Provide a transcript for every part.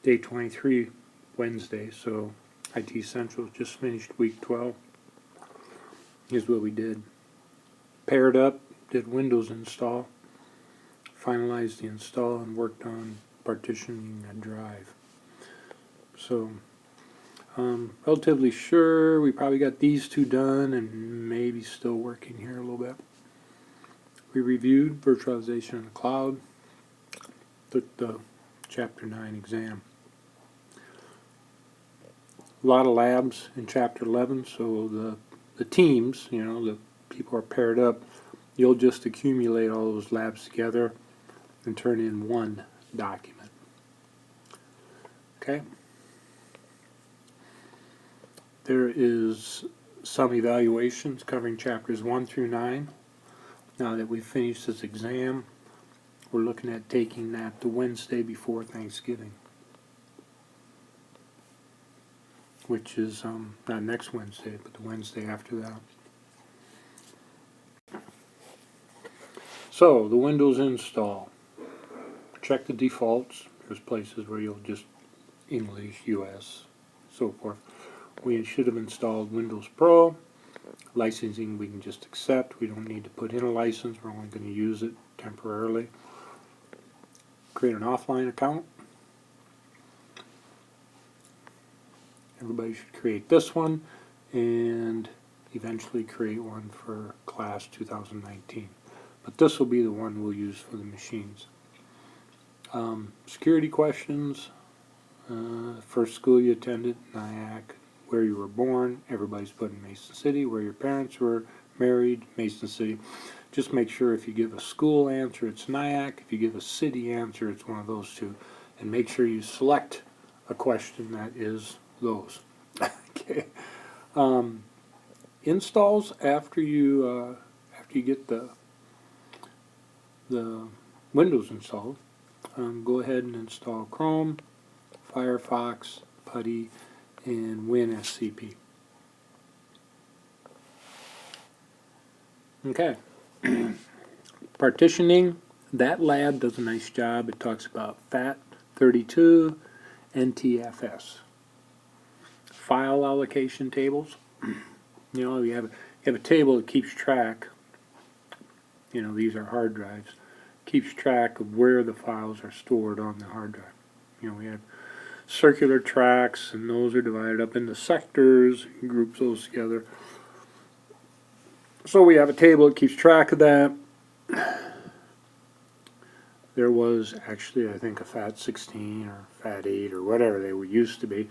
Day 23 Wednesday, so IT Central just finished week 12. Here's what we did. Paired up, did Windows install, finalized the install, and worked on partitioning a drive. So, relatively sure we probably got these two done and maybe still working here a little bit. We reviewed virtualization in the cloud, took the Chapter 9 exam. A lot of labs in Chapter 11, so the teams, the people are paired up. You'll just accumulate all those labs together and turn in one document. Okay? There is some evaluations covering chapters 1 through 9. Now that we've finished this exam, we're looking at taking that the Wednesday before Thanksgiving, which is not next Wednesday, but the Wednesday after that. So, the Windows install. Check the defaults. There's places where you'll just English, US, so forth. We should have installed Windows Pro. Licensing we can just accept. We don't need to put in a license. We're only going to use it temporarily. Create an offline account. Everybody should create this one and eventually create one for class 2019. But this will be the one we'll use for the machines. Security questions. First school you attended, NIAC. Where you were born, everybody's put in Mason City. Where your parents were married, Mason City. Just make sure if you give a school answer, it's NIAC. If you give a city answer, it's one of those two. And make sure you select a question that is those. Okay. Installs after you get the Windows installed. Go ahead and install Chrome, Firefox, PuTTY, and WinSCP. Okay. Partitioning. That lab does a nice job. It talks about FAT32, NTFS. File allocation tables. You have a table that keeps track. These are hard drives. Keeps track of where the files are stored on the hard drive. We have circular tracks, and those are divided up into sectors, and groups those together. So we have a table that keeps track of that. There was actually, I think, a FAT16 or FAT8 or whatever they were used to be,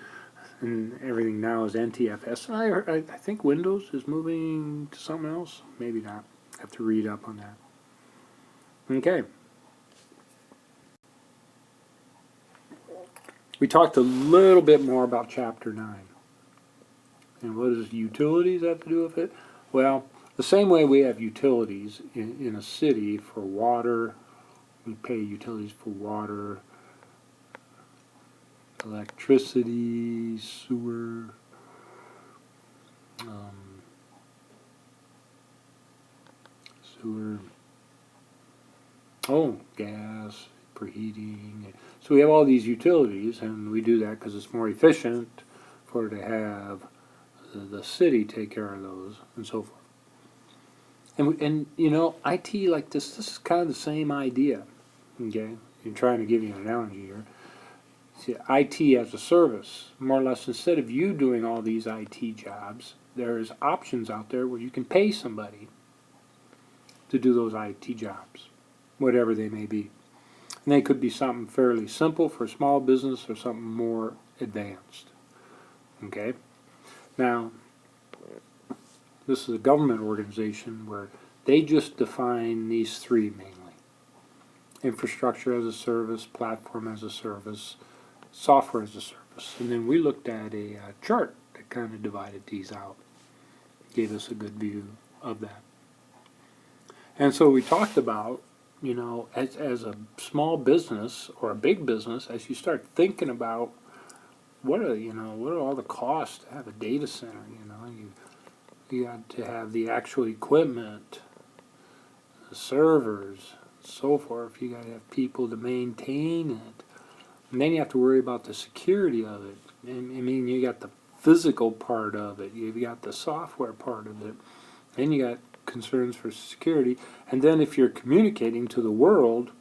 and everything now is NTFS. I think Windows is moving to something else. Maybe not. I have to read up on that. Okay. We talked a little bit more about Chapter 9. And what does utilities have to do with it? Well, the same way we have utilities in a city for water, we pay utilities for water, electricity, sewer, gas, preheating. So we have all these utilities, and we do that because it's more efficient for to have the city take care of those and so forth. And IT like this is kind of the same idea. Okay, I'm trying to give you an analogy here. See, IT as a service, more or less, instead of you doing all these IT jobs, there's options out there where you can pay somebody to do those IT jobs, whatever they may be. And they could be something fairly simple for a small business or something more advanced. Okay? Now, this is a government organization where they just define these three mainly. Infrastructure as a service, platform as a service, software as a service. And then we looked at a chart that kind of divided these out. Gave us a good view of that. And so we talked about, as a small business or a big business, as you start thinking about what are all the costs to have a data center, you got to have the actual equipment, the servers, so forth. You got to have people to maintain it. And then you have to worry about the security of it. And, I mean, you got the physical part of it. You've got the software part of it. Then you got concerns for security. And then if you're communicating to the world,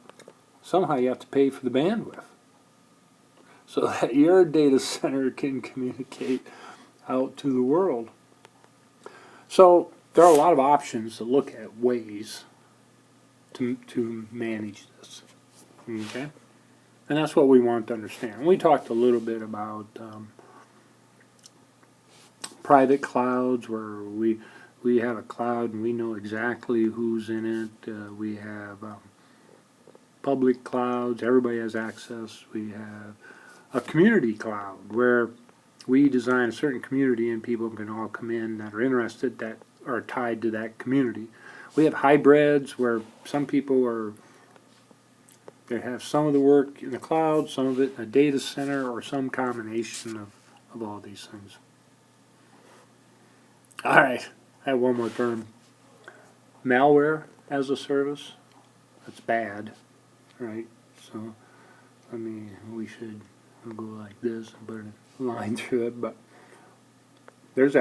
somehow you have to pay for the bandwidth, so that your data center can communicate out to the world. So there are a lot of options to look at, ways to manage this. Okay? And that's what we want to understand. We talked a little bit about private clouds, where we have a cloud and we know exactly who's in it. We have public clouds, everybody has access. We have a community cloud, where we design a certain community and people can all come in that are interested, that are tied to that community. We have hybrids, where some people they have some of the work in the cloud, some of it in a data center, or some combination of all these things. All right, I have one more term. Malware as a service. That's bad, right? So, we should go like this and put a line through it, but it's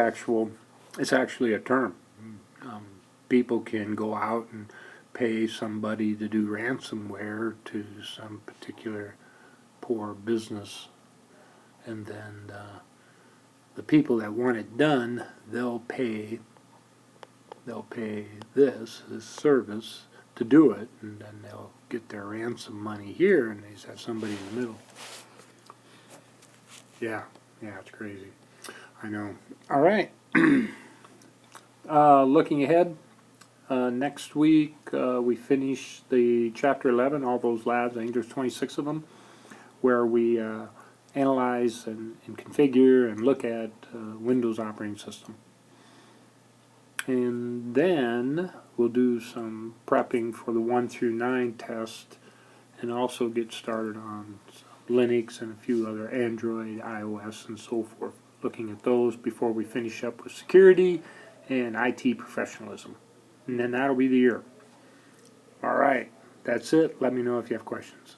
actually a term. People can go out and pay somebody to do ransomware to some particular poor business, and then the people that want it done, they'll pay this service to do it, and then they'll get their ransom money here, and they just have somebody in the middle. Yeah, it's crazy. I know. All right. Looking ahead, next week we finish the Chapter 11, all those labs. I think there's 26 of them, where we analyze and configure and look at Windows operating system. And then we'll do some prepping for the 1 through 9 test, and also get started on Linux and a few other Android, iOS, and so forth, looking at those before we finish up with security and IT professionalism. And then that'll be the year. All right, that's it. Let me know if you have questions.